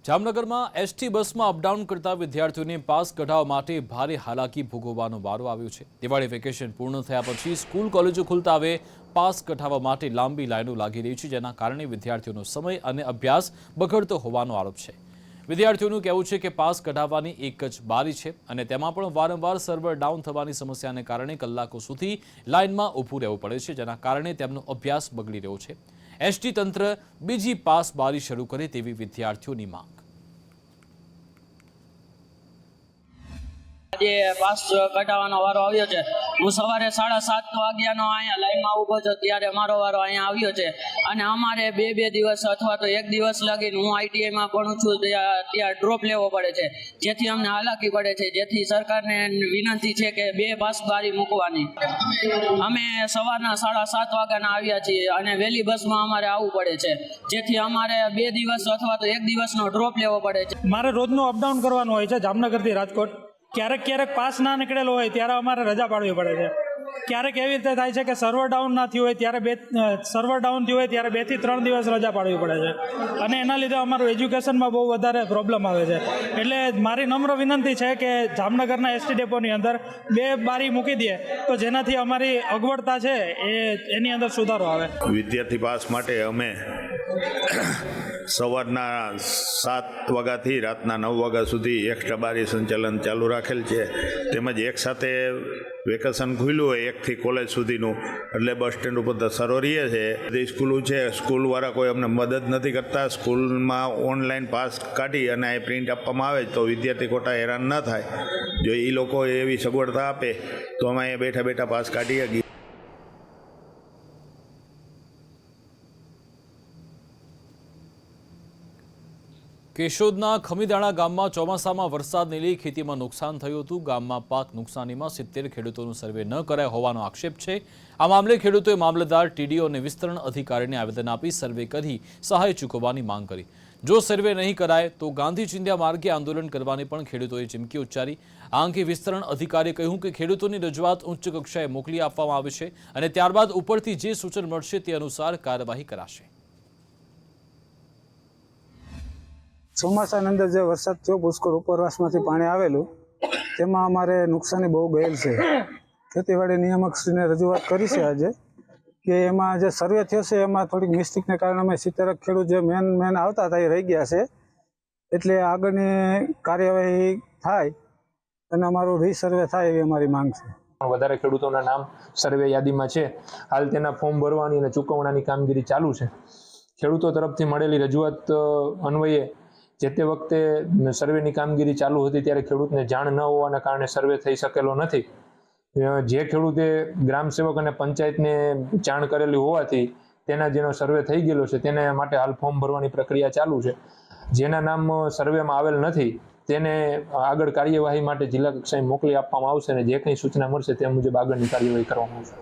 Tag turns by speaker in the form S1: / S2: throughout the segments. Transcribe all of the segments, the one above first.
S1: જામનગરમાં એસટી બસમાં અપડાઉન કરતા વિદ્યાર્થીઓને પાસ કઢાવવા માટે ભારે હાલાકી ભોગવવાનો વારો આવ્યો છે। દિવાળી વેકેશન પૂર્ણ થયા પછી સ્કૂલ કોલેજો ખુલતા હવે પાસ કઢાવવા માટે લાંબી લાઈનો લાગી રહી છે, જેના કારણે વિદ્યાર્થીઓનો સમય અને અભ્યાસ બગડતો હોવાનો આરોપ છે। વિદ્યાર્થીઓનું કહેવું છે કે પાસ કઢાવવાની એક જ બારી છે અને તેમાં પણ વારંવાર સર્વર ડાઉન થવાની સમસ્યાને કારણે કલાકો સુધી લાઇનમાં ઊભું રહેવું પડે છે, જેના કારણે તેમનો અભ્યાસ બગડી રહ્યો છે। એસટી તંત્ર બીજી પાસ બારી શરૂ કરે તેવી વિદ્યાર્થીઓની માંગ।
S2: આજે પાસ કઢાવવાનો વારો આવ્યો છે। હું સવારે 7:30 વાગ્યાનો અહીંયા લાઈનમાં ઊભો છું, ત્યારે મારો વારો અહીંયા આવ્યો છે અને અમારે બે દિવસ અથવા તો એક દિવસ લાગીને હું આઈટીઆઈમાં ભણું છું ત્યાં ડ્રોપ લેવો પડે છે, જેથી અમને હાલાકી પડે છે। જેથી સરકારને વિનંતી છે કે 2 પાસ બારી મૂકવાની। અમે સવારના 7:30 વાગ્યાના આવ્યા છીએ અને વહેલી બસમાં અમારે આવવું પડે છે, જેથી અમારે 2 દિવસ અથવા તો એક દિવસનો ડ્રોપ લેવો પડે છે।
S3: મારે રોજનું અપડાઉન કરવાનું હોય છે જામનગરથી રાજકોટ। ક્યારેક પાસ ના નીકળેલો હોય ત્યારે અમારે રજા પાડવી પડે છે। ક્યારેક એવી રીતે થાય છે કે સર્વર ડાઉન ના થયું હોય ત્યારે સર્વર ડાઉન થયું હોય ત્યારે 2 થી 3 દિવસ રજા પાડવી પડે છે અને એના લીધે અમારું એજ્યુકેશનમાં બહુ વધારે પ્રોબ્લેમ આવે છે। એટલે મારી નમ્ર વિનંતી છે કે જામનગરના એસટી ડેપોની અંદર 2 બારી મૂકી દે તો જેનાથી અમારી અગવડતા છે એની અંદર સુધારો આવે।
S4: વિદ્યાર્થી પાસ માટે અમે સવારના 7 વાગ્યાથી રાતના 9 વાગ્યા સુધી એક્સ્ટ્રા બારી સંચાલન ચાલુ રાખેલ છે। તેમજ એક સાથે વેકેશન ખુલ્યું હોય 1 થી કોલેજ સુધીનું, એટલે બસ સ્ટેન્ડ ઉપર ધસારો રહે છે। બધી સ્કૂલો છે, સ્કૂલવાળા કોઈ અમને મદદ નથી કરતા। સ્કૂલમાં ઓનલાઈન પાસ કાઢી અને એ પ્રિન્ટ આપવામાં આવે તો વિદ્યાર્થી ખોટા હેરાન ન થાય। જો એ લોકો એવી સગવડતા આપે તો અમે અહીંયા બેઠા પાસ કાઢી શકીએ।
S1: કેશોદના ખમીદાણા ગામમાં ચોમાસામાં વરસાદને લઈ ખેતીમાં નુકસાન થયું હતું। ગામમાં પાક નુકસાનીમાં 70 ખેડૂતોનું સર્વે ન કરાય હોવાનો આક્ષેપ છે। આ મામલે ખેડૂતોએ મામલતદાર, ટીડીઓ અને વિસ્તરણ અધિકારીને આવેદન આપી સર્વે કરી સહાય ચૂકવવાની માંગ કરી। જો સર્વે નહીં કરાય તો ગાંધી ચિંધ્યા માર્ગે આંદોલન કરવાની પણ ખેડૂતોએ ચીમકી ઉચ્ચારી। આ અંગે વિસ્તરણ અધિકારીએ કહ્યું કે ખેડૂતોની રજૂઆત ઉચ્ચ કક્ષાએ મોકલી આપવામાં આવે છે અને ત્યારબાદ ઉપરથી જે સૂચન મળશે તે અનુસાર કાર્યવાહી કરાશે।
S5: ચોમાસાની અંદર જે વરસાદ થયો, પુષ્કળ ઉપરવાસમાંથી પાણી આવેલું, તેમાં અમારે નુકસાની બહુ ગયેલ છે। ખેતીવાડી નિયામકશ્રીને રજૂઆત કરી છે આજે કે એમાં જે સર્વે થયો છે એમાં થોડીક મિસ્ટેકને કારણે અમે 70 ખેડૂત જે મેન આવતા હતા એ રહી ગયા છે, એટલે આગળની કાર્યવાહી થાય અને અમારું રીસર્વે થાય એવી અમારી માંગ છે।
S6: વધારે ખેડૂતોના નામ સર્વે યાદીમાં છે। હાલ તેના ફોર્મ ભરવાની અને ચૂકવણાની કામગીરી ચાલુ છે। ખેડૂતો તરફથી મળેલી રજૂઆત અન્વયે જે તે વખતે સર્વેની કામગીરી ચાલુ હતી ત્યારે ખેડૂતને જાણ ન હોવાના કારણે સર્વે થઈ શકેલો નથી। જે ખેડૂતે ગ્રામસેવક અને પંચાયતને જાણ કરેલી હોવાથી તેના જેનો સર્વે થઈ ગયેલો છે તેને માટે હાલ ફોર્મ ભરવાની પ્રક્રિયા ચાલુ છે। જેના નામ સર્વેમાં આવેલ નથી તેને આગળ કાર્યવાહી માટે જિલ્લા કક્ષાએ મોકલી આપવામાં આવશે અને જે કંઈ સૂચના મળશે તે મુજબ આગળની કાર્યવાહી કરવામાં આવશે।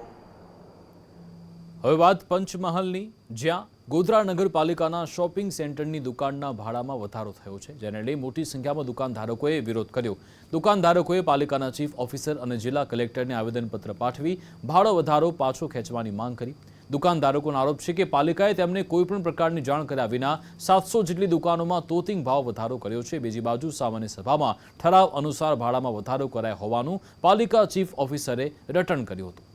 S1: હવે વાત પંચમહાલની, જ્યાં ગોધરા નગરપાલિકાના શોપિંગ સેન્ટરની દુકાનના ભાડામાં વધારો થયો છે, જેને લઈ મોટી સંખ્યામાં દુકાનધારકોએ વિરોધ કર્યો। દુકાનધારકોએ પાલિકાના ચીફ ઓફિસર અને જિલ્લા કલેક્ટરને આવેદનપત્ર પાઠવી ભાડો વધારો પાછો ખેંચવાની માંગ કરી। દુકાનધારકોનો આરોપ છે કે પાલિકાએ તેમને કોઈપણ પ્રકારની જાણ કર્યા વિના 700 જેટલી દુકાનોમાં તોતિંગ ભાવ વધારો કર્યો છે। બીજી બાજુ સામાન્ય સભામાં ઠરાવ અનુસાર ભાડામાં વધારો કરાયો હોવાનું પાલિકા ચીફ ઓફિસરે રટણ કર્યું હતું।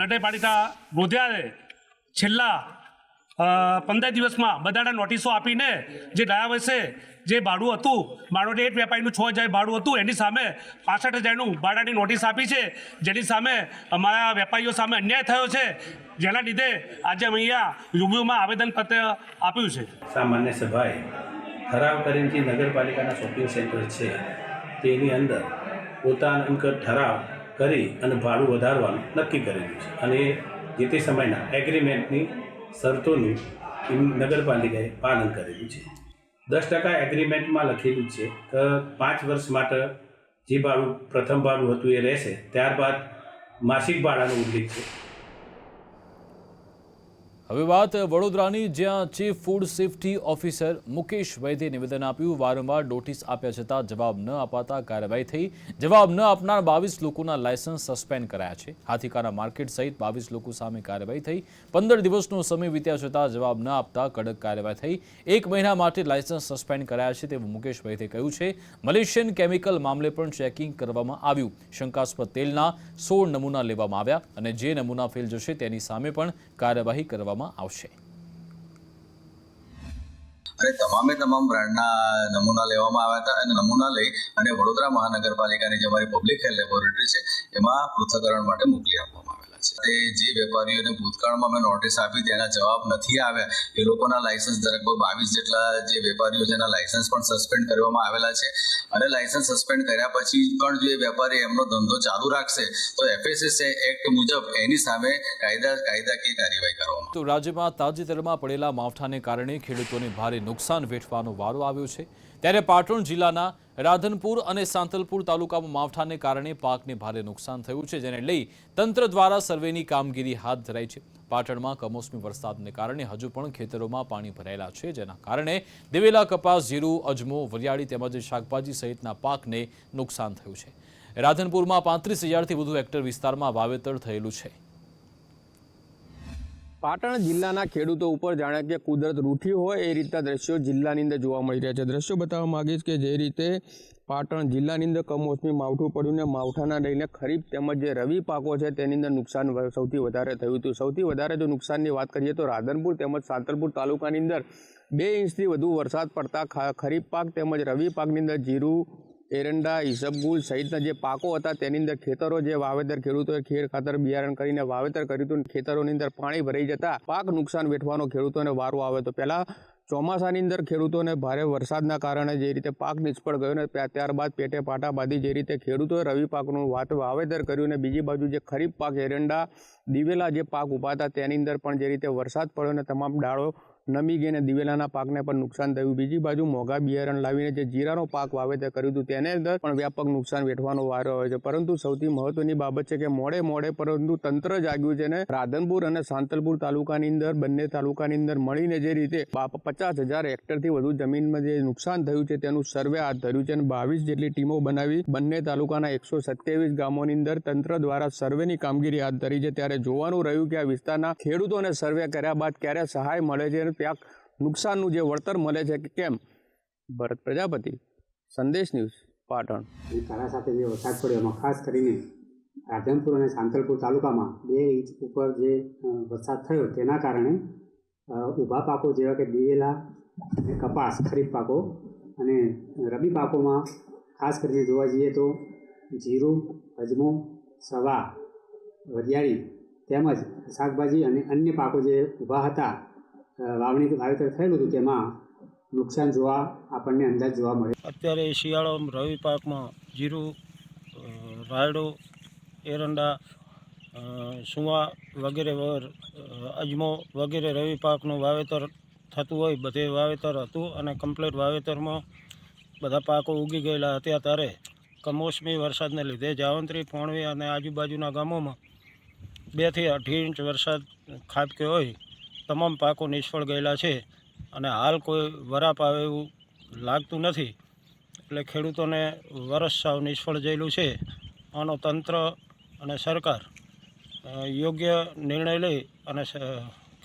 S7: નગરપાલિકા ગોધરાએ છેલ્લા 15 દિવસમાં બધાને નોટિસો આપીને જે ગયા વર્ષે જે ભાડું હતું, ભાડું રેટ વેપારીનું 6000 ભાડું હતું, એની સામે 65,000નું ભાડાની નોટિસ આપી છે, જેની સામે અમારા વેપારીઓ સામે અન્યાય થયો છે, જેના લીધે આજે અમે અહીંયા રૂબરૂમાં આવેદનપત્ર આપ્યું છે।
S8: સામાન્ય સભાએ ઠરાવ કરીને જે નગરપાલિકાના શોપિંગ સેન્ટર છે તેની અંદર પોતાનો ઠરાવ કરી અને ભાડું વધારવાનું નક્કી કરેલું છે અને જે તે સમયના એગ્રીમેન્ટની શરતોનું નગરપાલિકાએ પાલન કરેલું છે। 10% એગ્રીમેન્ટમાં લખેલું છે કે 5 વર્ષ માટે જે ભાડું પ્રથમ ભાડું હતું એ રહેશે, ત્યારબાદ માસિક ભાડાનો ઉલ્લેખ છે।
S1: હવે વાત વડોદરાની, જ્યાં chief food safety officer Mukesh વૈદ્યે નિવેદન આપ્યું. વારંવાર નોટિસ આપ્યા છતાં જવાબ ન અપાતા કાર્યવાહી થઈ. જવાબ ન આપનાર 22 લોકોના લાયસન્સ સસ્પેન્ડ કરાયા છે. હાથીકાના માર્કેટ સહિત 22 લોકો સામે કાર્યવાહી થઈ. 15 દિવસનો સમય વીત્યા છતાં જવાબ ન આપતા કડક કાર્યવાહી થઈ. 1 મહિના માટે લાયસન્સ સસ્પેન્ડ કરાયા છે તેવું મુકેશ વૈદ્યે કહ્યું છે. મલેશિયન કેમિકલ મામલે પણ ચેકિંગ કરવામાં આવ્યું. શંકાસ્પદ તેલના 16 નમૂના લેવામાં આવ્યા અને જે નમૂના ફેલ જશે તેની સામે પણ કાર્યવાહી કરવામાં આવશે.
S9: અને તમામ બ્રાન્ડના નમૂના લેવામાં આવ્યા હતા અને નમૂના લઈ અને વડોદરા મહાનગરપાલિકાની જે અમારી પબ્લિક હેલ્થ લેબોરેટરી છે એમાં પૃથ્થકરણ માટે મોકલી આપવામાં આવેલા છે. જે વેપારીઓને ભૂતકાળમાં મેં નોટિસ આપી તેના જવાબ નથી આવ્યા એ લોકોના લાયસન્સ લગભગ 22 જેટલા જે વેપારીઓ જેના લાયસન્સ પણ સસ્પેન્ડ કરવામાં આવેલા છે. અને લાયસન્સ સસ્પેન્ડ કર્યા પછી પણ જો એ વેપારી એમનો ધંધો ચાલુ રાખશે તો FSSAI એક્ટ મુજબ એની સામે કાયદાકીય કાર્યવાહી કરવામાં.
S1: તો રાજ્યમાં તાજેતરમાં પડેલા માવઠાને કારણે ખેડૂતોને ભારે નુકસાન વેઠવાનો વારો આવ્યો છે. ત્યારે પાટણ જિલ્લાના રાધનપુર અને સાંતલપુર તાલુકામાં માવઠાને કારણે પાકને ભારે નુકસાન થયું છે, જેને લઈ તંત્ર દ્વારા સર્વેની કામગીરી હાથ ધરાઈ છે. પાટણમાં કમોસમી વરસાદને કારણે હજુ પણ ખેતરોમાં પાણી ભરાયેલા છે, જેના કારણે દિવેલા, કપાસ, જીરું, અજમો, વરિયાળી તેમજ શાકભાજી સહિતના પાકને નુકસાન થયું છે. રાધનપુરમાં 35,000થી વધુ હેક્ટર વિસ્તારમાં વાવેતર થયેલું છે.
S10: પાટણ જિલ્લાના ખેડૂતો ઉપર જાણે કે કુદરત રૂઠી હોય એ રીતના દ્રશ્યો જિલ્લાની અંદર જોવા મળી રહ્યા છે. દ્રશ્યો બતાવવા માંગીશ કે જે રીતે પાટણ જિલ્લાની અંદર કમોસમી માવઠું પડ્યું ને માવઠાના લઈને ખરીફ તેમજ જે રવિ પાકો છે તેની અંદર નુકસાન સૌથી વધારે થયું હતું. સૌથી વધારે જો નુકસાનની વાત કરીએ તો રાધનપુર તેમજ સાંતલપુર તાલુકાની અંદર 2 ઇંચથી વધુ વરસાદ પડતા ખરીફ પાક તેમજ રવિ પાકની અંદર જીરું, એરંડા, ઈસબગુલ સહિતના જે પાકો હતા તેની અંદર ખેતરો જે વાવેતર ખેડૂતોએ ખેર ખાતર બિયારણ કરીને વાવેતર કર્યું હતું, ખેતરોની અંદર પાણી ભરાઈ જતા પાક નુકસાન વેઠવાનો ખેડૂતોને વારો આવે તો પહેલાં ચોમાસાની અંદર ખેડૂતોને ભારે વરસાદના કારણે જે રીતે પાક નિષ્ફળ ગયો ને ત્યારબાદ પેટે પાટા બાંધી જે રીતે ખેડૂતોએ રવિ પાકનું વાવેતર કર્યું ને બીજી બાજુ જે ખરીફ પાક એરંડા, દિવેલા જે પાક ઊભા હતા તેની અંદર પણ જે રીતે વરસાદ પડ્યો ને તમામ ડાળો નમી ગઈ ને દિવેલાના પાકને પણ નુકસાન થયું. બીજી બાજુ મોંઘા બિયારણ લાવીને જે જીરાનો પાક વાવેતર કર્યું હતું તેને અંદર પણ વ્યાપક નુકસાન વેઠવાનો વારો આવે છે. પરંતુ સૌથી મહત્વની બાબત છે કે મોડે પરંતુ તંત્ર જાગ્યું છે ને રાધનપુર અને સાંતલપુર તાલુકાની અંદર બંને તાલુકાની અંદર મળીને જે રીતે 50,000 હેક્ટરથી વધુ જમીનમાં જે નુકસાન થયું છે તેનું સર્વે હાથ ધર્યું છે અને 22 જેટલી ટીમો બનાવી બંને તાલુકાના 127 ગામોની અંદર તંત્ર દ્વારા સર્વેની કામગીરી હાથ ધરી છે. ત્યારે જોવાનું રહ્યું કે આ વિસ્તારના ખેડૂતોને સર્વે કર્યા બાદ ક્યારે સહાય મળે છે, ત્યાં નુકસાનનું જે વળતર મળે છે કે કેમ. ભરત પ્રજાપતિ, સંદેશ ન્યૂઝ, પાટણ.
S11: તારા સાથે જે વરસાદ પડ્યો એમાં ખાસ કરીને રાધનપુર અને સાંતલપુર તાલુકામાં 2 ઇંચ ઉપર જે વરસાદ થયો તેના કારણે ઊભા પાકો જેવા કે દિવેલા અને કપાસ ખરીફ પાકો અને રબી પાકોમાં ખાસ કરીને જોવા જઈએ તો જીરું, અજમો, સવા, વરિયાળી તેમજ શાકભાજી અને અન્ય પાકો જે ઊભા હતા વાવેતર થયેલું હતું તેમાં નુકસાન આપણને અંદાજ જોવા મળે.
S12: અત્યારે શિયાળામાં રવિ પાકમાં જીરું, રાયડો, એરંડા, સુવા વગેરે અજમો વગેરે રવિ પાકનું વાવેતર થતું હોય બધે વાવેતર હતું અને કમ્પ્લીટ વાવેતરમાં બધા પાકો ઉગી ગયેલા હતા. ત્યારે કમોસમી વરસાદને લીધે જાવંત્રી, પોણવી અને આજુબાજુના ગામોમાં 2 થી 8 ઇંચ વરસાદ ખાબક્યો હોય તમામ પાકો નિષ્ફળ ગયેલા છે અને હાલ કોઈ વરાપ આવે એવું લાગતું નથી. એટલે ખેડૂતોને વરસ સાવ નિષ્ફળ ગયેલું છે. આનો તંત્ર અને સરકાર યોગ્ય નિર્ણય લઈ અને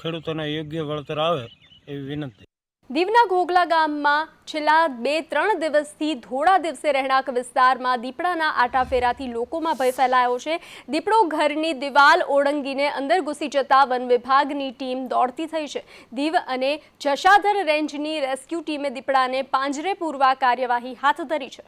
S12: ખેડૂતોને યોગ્ય વળતર આવે એવી વિનંતી.
S13: દીવના ઘોઘલા ગામમાં છેલ્લા 2-3 દિવસથી ધોળા દિવસે રહેણાંક વિસ્તારમાં દીપડાના આટાફેરાથી લોકોમાં ભય ફેલાયો છે. દીપડો ઘરની દિવાલ ઓળંગીને અંદર ઘૂસી જતા વન વિભાગની ટીમ દોડતી થઈ છે. દીવ અને જશાધર રેન્જની રેસ્ક્યુ ટીમે દીપડાને પાંજરે પૂરવા કાર્યવાહી હાથ ધરી છે.